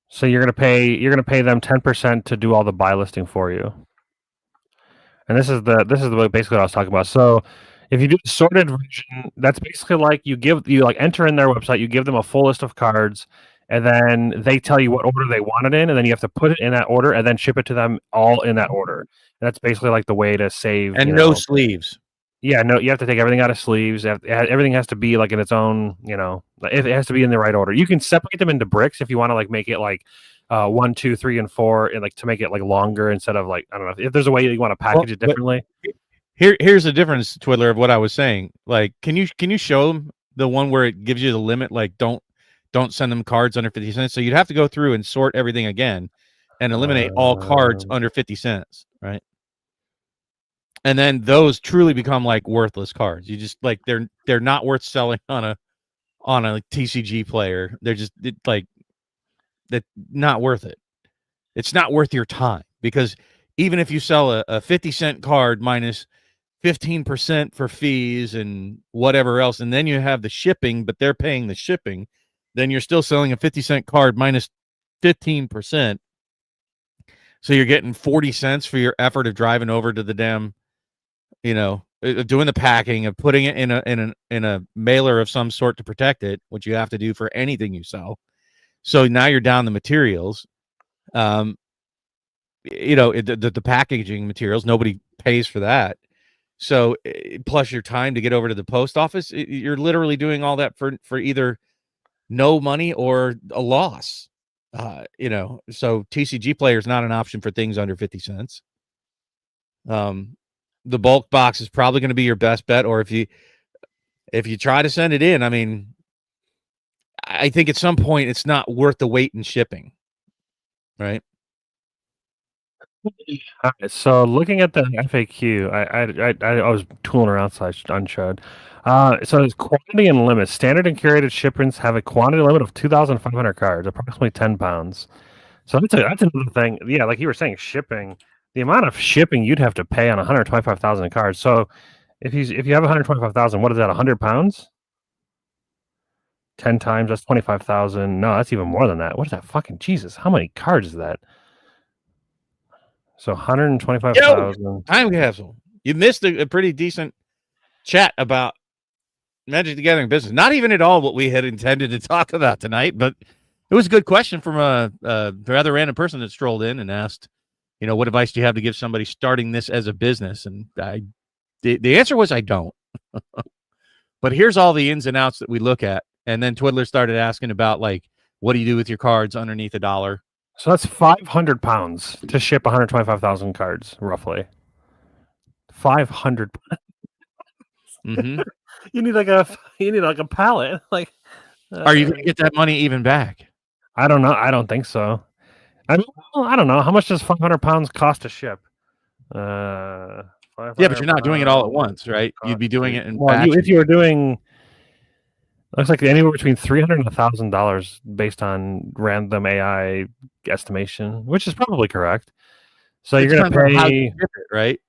So you're gonna pay them 10% to do all the buy listing for you. And this is the basically what I was talking about. So if you do the sorted version, that's basically like you enter in their website, you give them a full list of cards, and then they tell you what order they want it in, and then you have to put it in that order and then ship it to them all in that order. And that's basically like the way to save. And no sleeves. Yeah, no, you have to take everything out of sleeves. Everything has to be like in its own, it has to be in the right order. You can separate them into bricks if you want to like make it like 1, 2, 3, and 4, and like to make it like longer instead of like, I don't know if there's a way you want to package it differently. Here's the difference, Twiddler, of what I was saying. Like, can you show them the one where it gives you the limit? Like, don't send them cards under 50 cents. So you'd have to go through and sort everything again and eliminate all cards under 50 cents, right? And then those truly become like worthless cards. You just like they're not worth selling on a TCG player. They're just that's not worth it. It's not worth your time, because even if you sell a 50-cent card minus 15% for fees and whatever else, and then you have the shipping, but they're paying the shipping, then you're still selling a 50-cent card minus 15%. So you're getting 40 cents for your effort of driving over to the damn, doing the packing, of putting it in a mailer of some sort to protect it, which you have to do for anything you sell. So now you're down the materials. The packaging materials, nobody pays for that. So plus your time to get over to the post office, you're literally doing all that for either no money or a loss. So TCG player is not an option for things under 50 cents. The bulk box is probably going to be your best bet, or if you try to send it in, I mean, I think at some point it's not worth the weight in shipping, right? All right, so looking at the FAQ, I was tooling around, so I unshowed. So it's quantity and limit. Standard and curated shipments have a quantity limit of 2,500 cards, approximately 10 pounds. So that's another thing. Yeah, like you were saying, shipping. The amount of shipping you'd have to pay on 125,000 cards. So if you have 125,000, what is that? 100 pounds? 10 times, that's 25,000. No, that's even more than that. What is that? Fucking Jesus! How many cards is that? So 125,000. Time capsule. You missed a pretty decent chat about Magic the Gathering business. Not even at all what we had intended to talk about tonight, but it was a good question from a rather random person that strolled in and asked, what advice do you have to give somebody starting this as a business? And the answer was I don't. But here's all the ins and outs that we look at. And then Twiddler started asking about, like, what do you do with your cards underneath $1? So that's 500 pounds to ship 125,000 cards, roughly. 500. Mm-hmm. You need like a pallet. Like, are you going to get that money even back? I don't know. I don't think so. I don't know. How much does 500 pounds cost to ship? Yeah, but you're not doing it all at once, right? You'd be doing it in if you were doing, looks like anywhere between $300 and $1,000 based on random AI estimation, which is probably correct. So you're going to pay, how you ship it, right?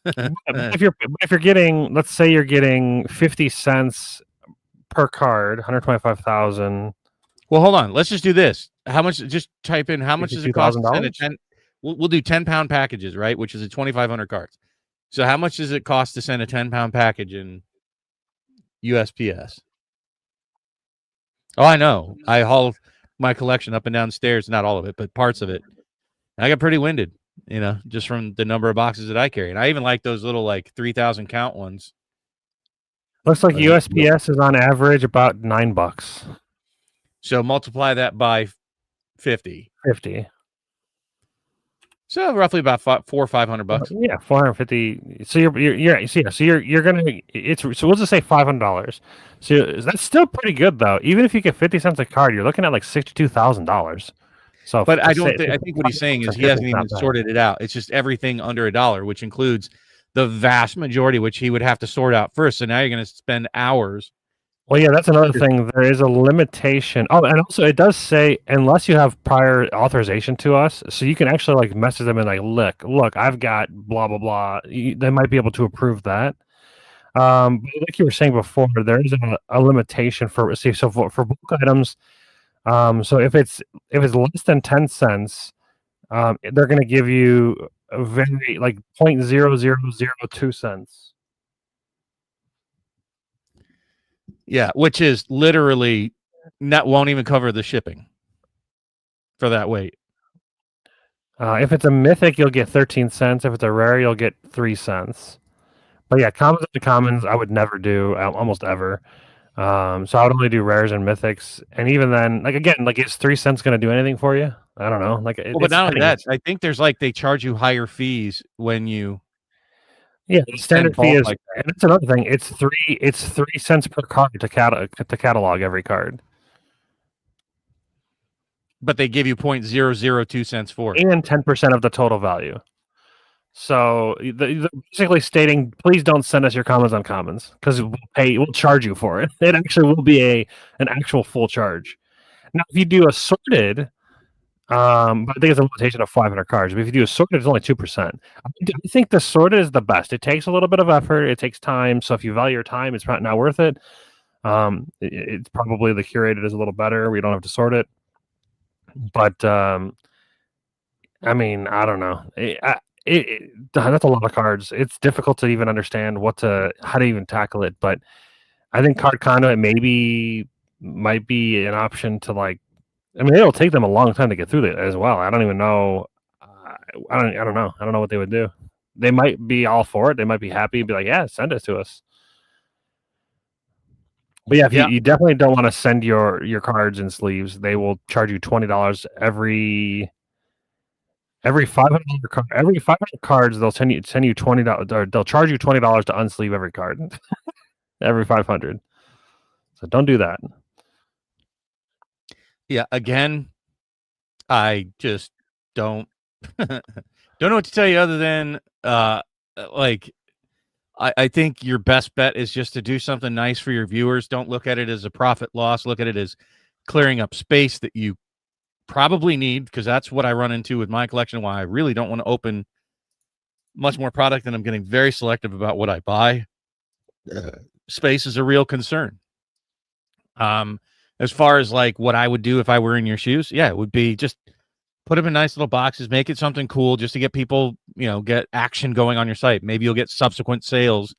if you're getting, let's say you're getting 50 cents per card, 125,000. Well, hold on. Let's just do this. How much? Just type in how much does it cost to send a 10? We'll do 10-pound packages, right? Which is a 2,500 cards. So how much does it cost to send a 10-pound package in USPS? Oh, I know. I haul my collection up and down stairs. Not all of it, but parts of it. I got pretty winded, just from the number of boxes that I carry. And I even like those little, like, 3,000 count ones. Looks like USPS is on average about $9. So multiply that by 50. 50. So roughly about $400 or $500. Yeah, 450. So you're gonna so we'll just say $500. So that's still pretty good though. Even if you get 50 cents a card, you're looking at like $62,000. So, but I think what he's saying is he hasn't even sorted it out. It's just everything under $1, which includes the vast majority, which he would have to sort out first. So now you're going to spend hours. Well, yeah, that's another thing. There is a limitation. Oh, and also it does say unless you have prior authorization to us, so you can actually like message them and like, look, I've got blah blah blah. They might be able to approve that. But like you were saying before, there is a limitation for for bulk items. So if it's less than 10 cents, they're going to give you a very like 0.0002 cents. Yeah, which is literally won't even cover the shipping for that weight. If it's a mythic, you'll get 13 cents. If it's a rare, you'll get 3 cents. But yeah, commons I would never do almost ever. So I would only do rares and mythics, and even then, like again, like is 3 cents going to do anything for you? I don't know. Like, but not only that, I think there's like they charge you higher fees when you. Yeah, the standard fee is, and that's another thing. It's 3 cents per card to catalog every card. But they give you 0.002 cents for it, and 10% of the total value. So they're basically stating, please don't send us your commons on commons because we'll charge you for it. It actually will be an actual full charge. Now, if you do a sorted, but I think it's a limitation of 500 cards. But if you do a sorted, it's only 2%. I think the sorted is the best. It takes a little bit of effort. It takes time. So if you value your time, it's probably not worth it. It's probably the curated is a little better. We don't have to sort it. But I mean, I don't know. That's a lot of cards. It's difficult to even understand how to even tackle it. But I think card conduit might be an option to like. I mean, it'll take them a long time to get through it as well. I don't even know. I don't know. I don't know what they would do. They might be all for it. They might be happy and be like, yeah, send it to us. But yeah, you definitely don't want to send your cards in sleeves. They will charge you $20 every 500 card. Every 500 cards, they'll send you $20, or they'll charge you $20 to unsleeve every card. Every 500. So don't do that. Yeah, again, I just don't. Don't know what to tell you other than like I think your best bet is just to do something nice for your viewers. Don't look at it as a profit loss. Look at it as clearing up space that you probably need, because that's what I run into with my collection. Why I really don't want to open much more product, and I'm getting very selective about what I buy. Space is a real concern. As far as like what I would do if I were in your shoes, yeah, it would be just put them in nice little boxes, make it something cool just to get people, get action going on your site. Maybe you'll get subsequent sales,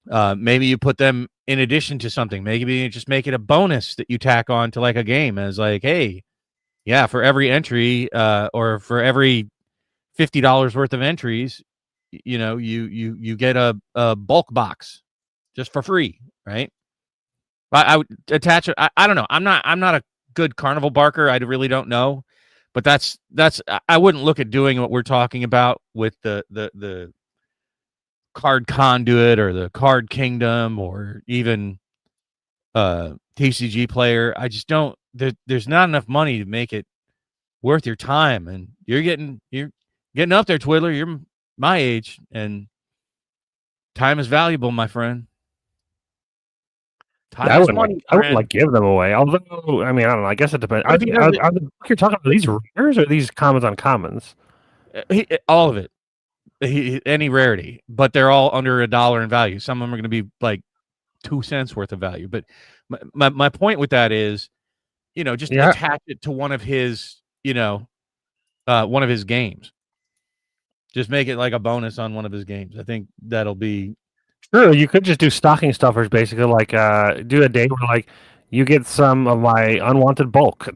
maybe you put them in addition to something. Maybe you just make it a bonus that you tack on to like a game as like, hey, yeah, for every entry, or for every $50 worth of entries, you get a bulk box just for free, right? I would attach it. I don't know. I'm not a good carnival barker. I really don't know, but that's I wouldn't look at doing what we're talking about with the Card Conduit or the Card Kingdom or even TCG Player. I just don't. There's not enough money to make it worth your time, and you're getting up there, Twiddler. You're my age, and time is valuable, my friend. I wouldn't like give them away. Although, I mean, I don't know. I guess it depends. Are you're talking about these rares or these commons on commons? All of it. Any rarity, but they're all under $1 in value. Some of them are going to be like 2 cents worth of value. But my point with that is, just attach it to one of his, one of his games. Just make it like a bonus on one of his games. I think that'll be true. You could just do stocking stuffers, basically, like do a day where like you get some of my unwanted bulk.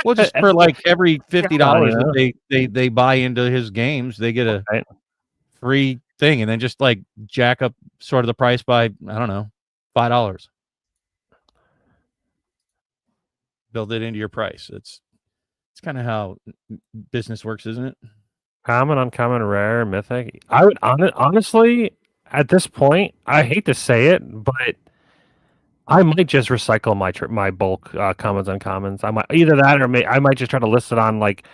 Well, just for like every $50 that they buy into his games, they get a free thing, and then just like jack up sort of the price by, I don't know, $5. Build it into your price. It's kind of how business works, isn't it? Common, uncommon, rare, mythic. I would honestly, at this point, I hate to say it, but I might just recycle my bulk commons, uncommons. I might either that, or I might just try to list it on like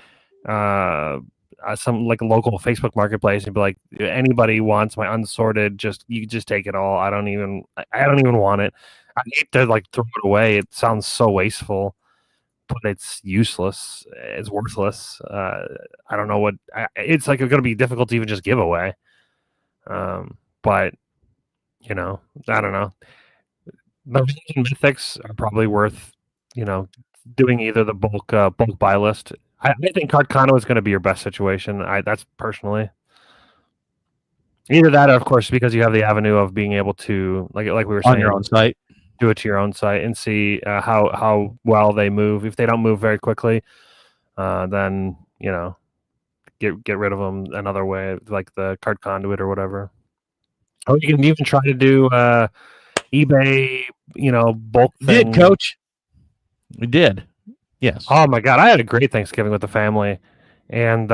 some like a local Facebook marketplace and be like, anybody wants my unsorted, you just take it all. I don't even want it. I hate to like throw it away. It sounds so wasteful, but it's useless. It's worthless. I don't know what. It's like going to be difficult to even just give away. But I don't know. The mythics are probably worth, doing either the bulk buy list. I think Card Conduit is going to be your best situation. That's personally. Either that, or of course, because you have the avenue of being able to, like we were saying, on your own site, do it to your own site and see how well they move. If they don't move very quickly, then get rid of them another way, like the Card Conduit or whatever. Or you can even try to do eBay, bulk thing. Did, Coach? We did. Yes. Oh my God, I had a great Thanksgiving with the family, and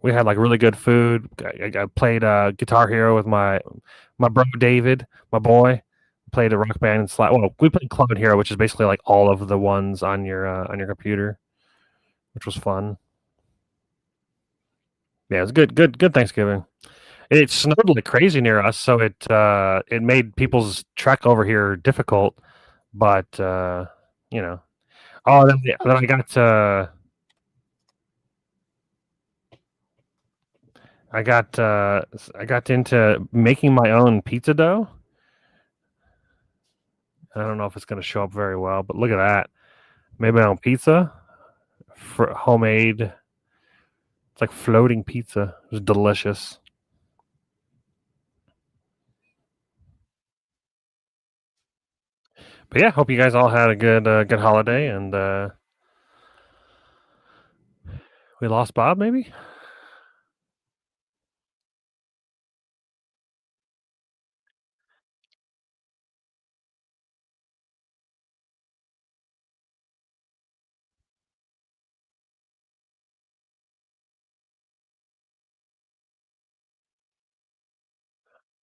we had like really good food. I played Guitar Hero with my bro David, my boy. Played a Rock Band and Well, we played Club and Hero, which is basically like all of the ones on your computer, which was fun. Yeah, it was good Thanksgiving. It snowed like crazy near us, so it made people's trek over here difficult. But Oh, then I got into making my own pizza dough. I don't know if it's going to show up very well, but look at that. Made my own pizza for homemade. It's like floating pizza. It was delicious. But yeah, hope you guys all had a good holiday, and we lost Bob, maybe?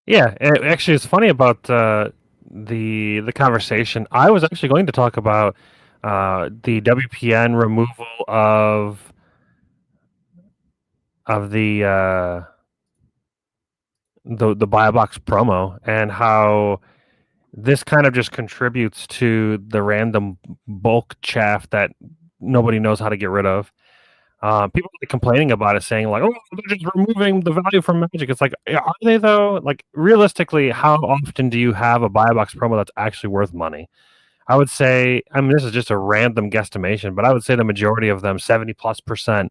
Yeah, actually, it's funny about the conversation. I was actually going to talk about the WPN removal of the buy a box promo, and how this kind of just contributes to the random bulk chaff that nobody knows how to get rid of. People are complaining about it, saying like, "Oh, they're just removing the value from Magic." It's like, are they though? Like, realistically, how often do you have a buy a box promo that's actually worth money? I would say, I mean, this is just a random guesstimation, but I would say the majority of them, 70+%,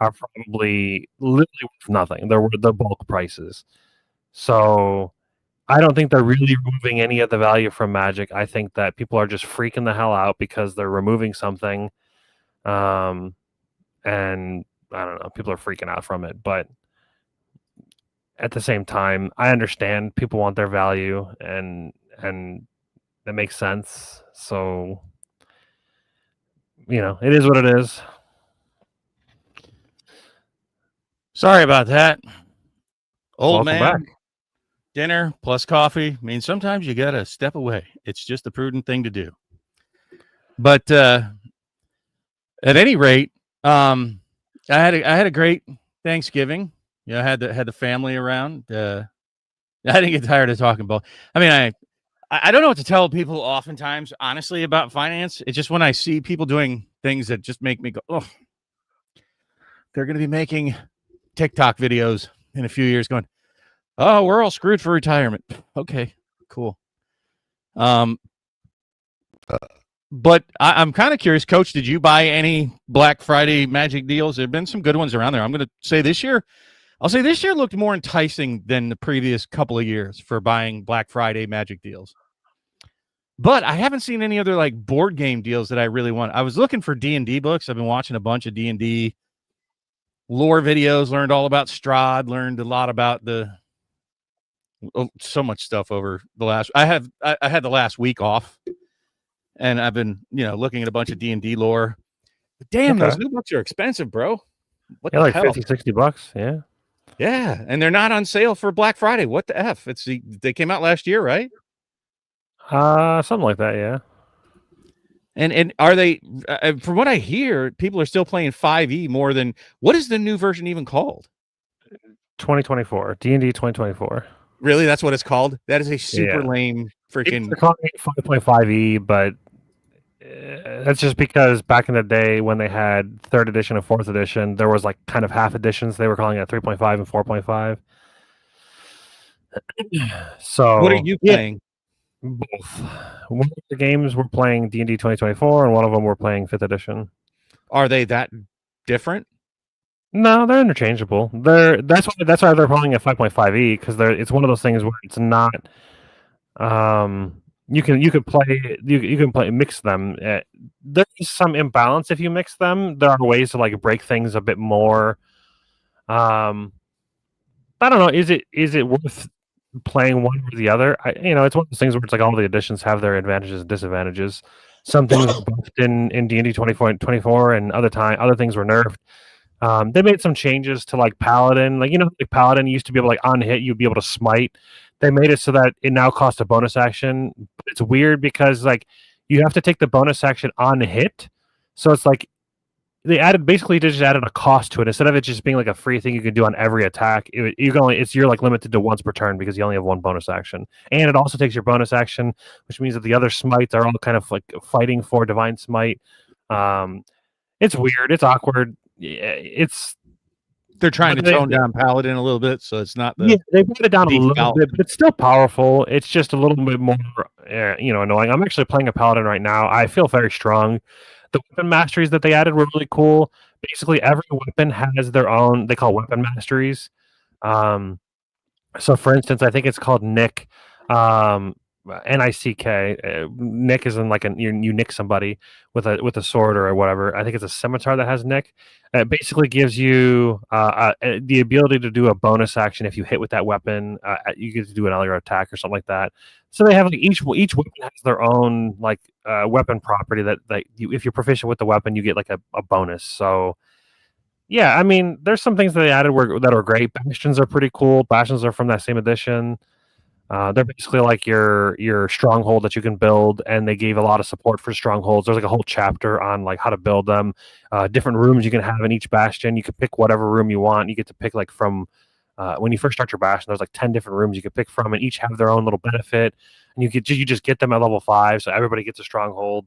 are probably literally worth nothing. They're the bulk prices. So I don't think they're really removing any of the value from Magic. I think that people are just freaking the hell out because they're removing something. And I don't know, people are freaking out from it. But at the same time, I understand people want their value, and that makes sense. So, it is what it is. Sorry about that. Old Welcome man, back. dinner plus coffee. I mean, sometimes you got to step away. It's just the prudent thing to do. But at any rate, I had a great Thanksgiving. I had the family around. I didn't get tired of talking about. I mean, I don't know what to tell people oftentimes, honestly, about finance. It's just when I see people doing things that just make me go, oh, they're going to be making TikTok videos in a few years going, oh, we're all screwed for retirement. Okay, cool. But I'm kind of curious, Coach, did you buy any Black Friday Magic deals? There have been some good ones around there. I'm going to say this year looked more enticing than the previous couple of years for buying Black Friday Magic deals. But I haven't seen any other like board game deals that I really want. I was looking for D&D books. I've been watching a bunch of D&D lore videos, learned all about Strahd, learned a lot about so much stuff over the last. I had the last week off, and I've been looking at a bunch of D&D lore. But damn, those new books are expensive, bro. What the like hell? $50-$60, yeah, and they're not on sale for Black Friday. What the F? They came out last year, right? Something like that, yeah. And are they? From what I hear, people are still playing 5e more than. What is the new version even called? 2024 D&D 2024. Really, that's what it's called. That is a super lame freaking. They're calling it 5.5e, but that's just because back in the day when they had 3rd edition and 4th edition, there was like kind of half editions. They were calling it 3.5 and 4.5. So what are you playing? Both. One of the games we're playing D&D 2024, and one of them we're playing 5th edition. Are they that different? No, they're interchangeable. That's why they're calling it 5.5e, because it's one of those things where it's not. You can play mix them. There's some imbalance if you mix them. There are ways to like break things a bit more. I don't know. Is it worth playing one or the other? It's one of those things where it's like all the editions have their advantages and disadvantages. Some things were buffed in D&D 24, and other things were nerfed. They made some changes to like Paladin. Like Paladin used to be able to, like, on hit you'd be able to smite. They made it so that it now costs a bonus action. But it's weird because like you have to take the bonus action on hit. So it's like they just added a cost to it instead of it just being like a free thing you can do on every attack. You're like limited to once per turn because you only have one bonus action, and it also takes your bonus action, which means that the other smites are all kind of like fighting for divine smite. It's weird. It's awkward. They're trying to tone down Paladin a little bit, so it's not they brought it down a little bit, but it's still powerful. It's just a little bit more annoying. I'm actually playing a Paladin right now. I feel very strong. The weapon masteries that they added were really cool. Basically, every weapon has their own. They call weapon masteries. So, for instance, I think it's called Nick. N-I-C-K. Nick is in like you nick somebody with a sword or whatever. I think it's a scimitar that has Nick. It basically gives you the ability to do a bonus action if you hit with that weapon. You get to do another attack or something like that. So they have like each weapon has their own like weapon property that if you're proficient with the weapon, you get like a bonus. So yeah, I mean, there's some things that they added that are great. Bastions are pretty cool. Bastions are from that same edition. They're basically like your stronghold that you can build, and they gave a lot of support for strongholds. There's like a whole chapter on like how to build them, different rooms you can have in each bastion. You can pick whatever room you want. You get to pick like from when you first start your bastion. There's like 10 different rooms you can pick from, and each have their own little benefit. And you just get them at level 5, so everybody gets a stronghold.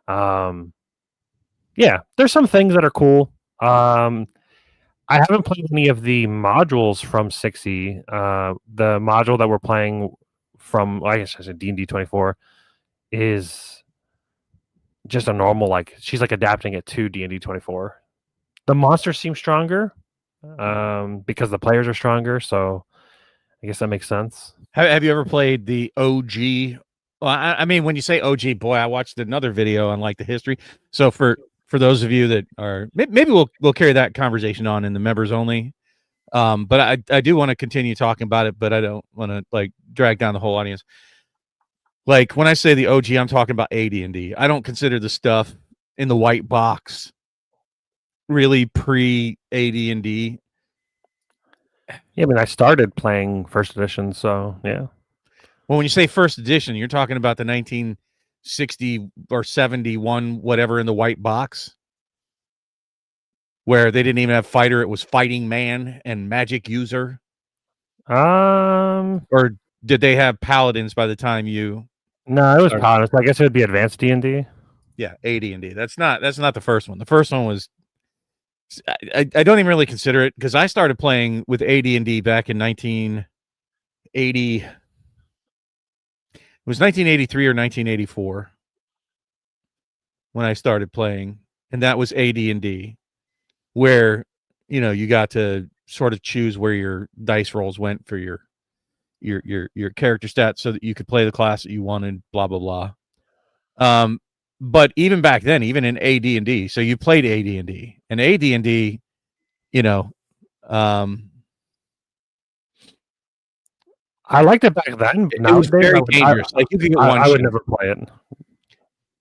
Yeah, there's some things that are cool. I haven't played any of the modules from 6e. The module that we're playing from, I guess I said D&D 24, is just a normal, like, she's like adapting it to D&D 24. The monsters seem stronger because the players are stronger, so I guess that makes sense. Have you ever played the OG? Well, I mean, when you say OG, boy, I watched another video on like the history. So for those of you that are, maybe we'll carry that conversation on in the members only. But I do want to continue talking about it, but I don't want to like drag down the whole audience. Like when I say the OG, I'm talking about AD&D. I don't consider the stuff in the white box really pre AD&D. Yeah, I mean, I started playing first edition, so yeah. Well, when you say first edition, you're talking about the 1960 or 71, whatever, in the white box, where they didn't even have fighter; it was fighting man and magic user. Or did they have paladins by the time you? No, it was paladins. I guess it would be advanced D&D. Yeah, AD&D. That's not the first one. The first one was. I don't even really consider it because I started playing with AD&D back in 1980. It was 1983 or 1984 when I started playing, and that was AD&D, where you got to sort of choose where your dice rolls went for your character stats so that you could play the class that you wanted. Blah blah blah. But even back then, even in AD&D, so you played AD&D, and AD&D, I liked it back then. It was very dangerous. Like you could get one shot. I would never play it.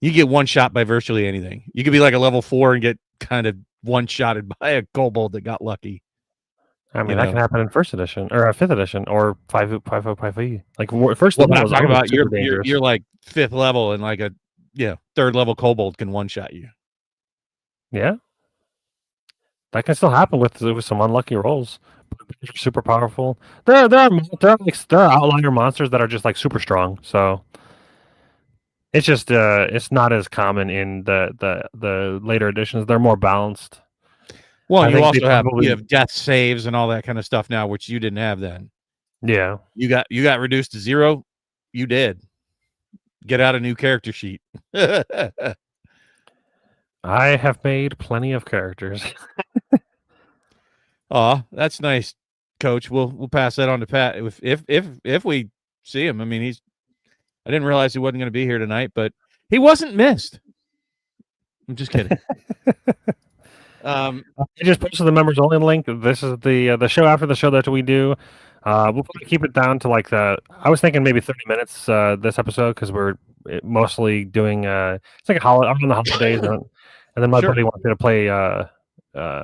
You get one shot by virtually anything. You could be like a level 4 and get kind of one shotted by a kobold that got lucky. I mean, that can happen in first edition or 5th edition or 5.5e. Like first level, I'm talking about you're like 5th level and like a 3rd level kobold can one shot you. Yeah, that can still happen with some unlucky rolls. They're super powerful. There are outlier monsters that are just like super strong. So it's just it's not as common in the later editions. They're more balanced. Well, you also have death saves and all that kind of stuff now, which you didn't have then. Yeah, you got reduced to 0. You did. Get out a new character sheet. I have made plenty of characters. Oh, that's nice, Coach. We'll pass that on to Pat if we see him. I mean, I didn't realize he wasn't going to be here tonight, but he wasn't missed. I'm just kidding. I just posted the members only link. This is the show after the show that we do. We'll probably keep it down to like I was thinking maybe 30 minutes this episode because we're mostly doing it's like a holiday on the holidays, and then my buddy wanted to play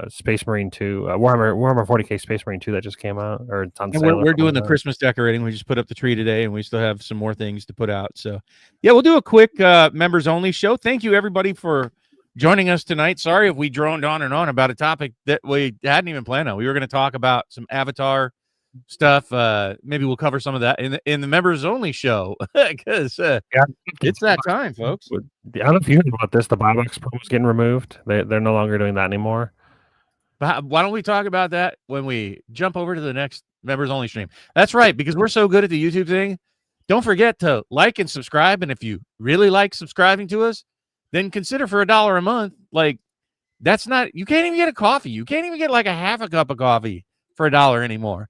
Space Marine 2, Warhammer 40K Space Marine 2 that just came out, or it's on sale. We're doing the Christmas decorating. We just put up the tree today, and we still have some more things to put out. So yeah, we'll do a quick members only show. Thank you everybody for joining us tonight. Sorry if we droned on and on about a topic that we hadn't even planned on. We were going to talk about some Avatar stuff. Maybe we'll cover some of that in the members only show because it's that time, folks. I don't know if you heard about this. The Buybox promo is getting removed. They're no longer doing that anymore. Why don't we talk about that when we jump over to the next members only stream? That's right, because we're so good at the YouTube thing. Don't forget to like and subscribe, and if you really like subscribing to us, then consider for $1 a month. Like that's not, you can't even get a coffee. You can't even get like a half a cup of coffee for $1 anymore.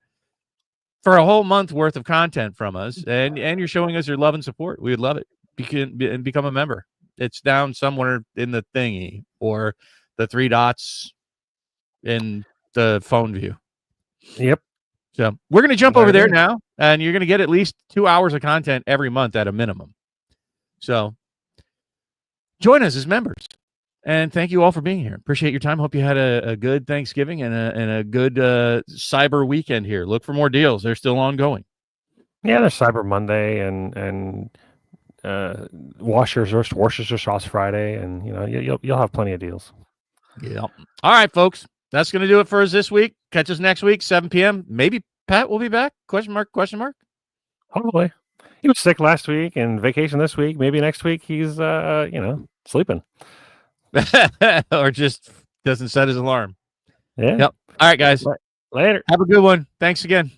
For a whole month worth of content from us, and you're showing us your love and support. We would love it. And become a member. It's down somewhere in the thingy or the 3 dots in the phone view. Yep. So we're going to jump over there now, and you're going to get at least 2 hours of content every month at a minimum. So join us as members. And thank you all for being here. Appreciate your time. Hope you had a good Thanksgiving and a good cyber weekend here. Look for more deals. They're still ongoing. Yeah, there's Cyber Monday and Worcestershire Sauce Friday, and you'll have plenty of deals. Yeah. All right, folks. That's going to do it for us this week. Catch us next week, 7 p.m. Maybe Pat will be back? Question mark? Hopefully. He was sick last week and vacation this week. Maybe next week he's sleeping. Or just doesn't set his alarm. Yeah. Yep. All right, guys. Later. Have a good one. Thanks again.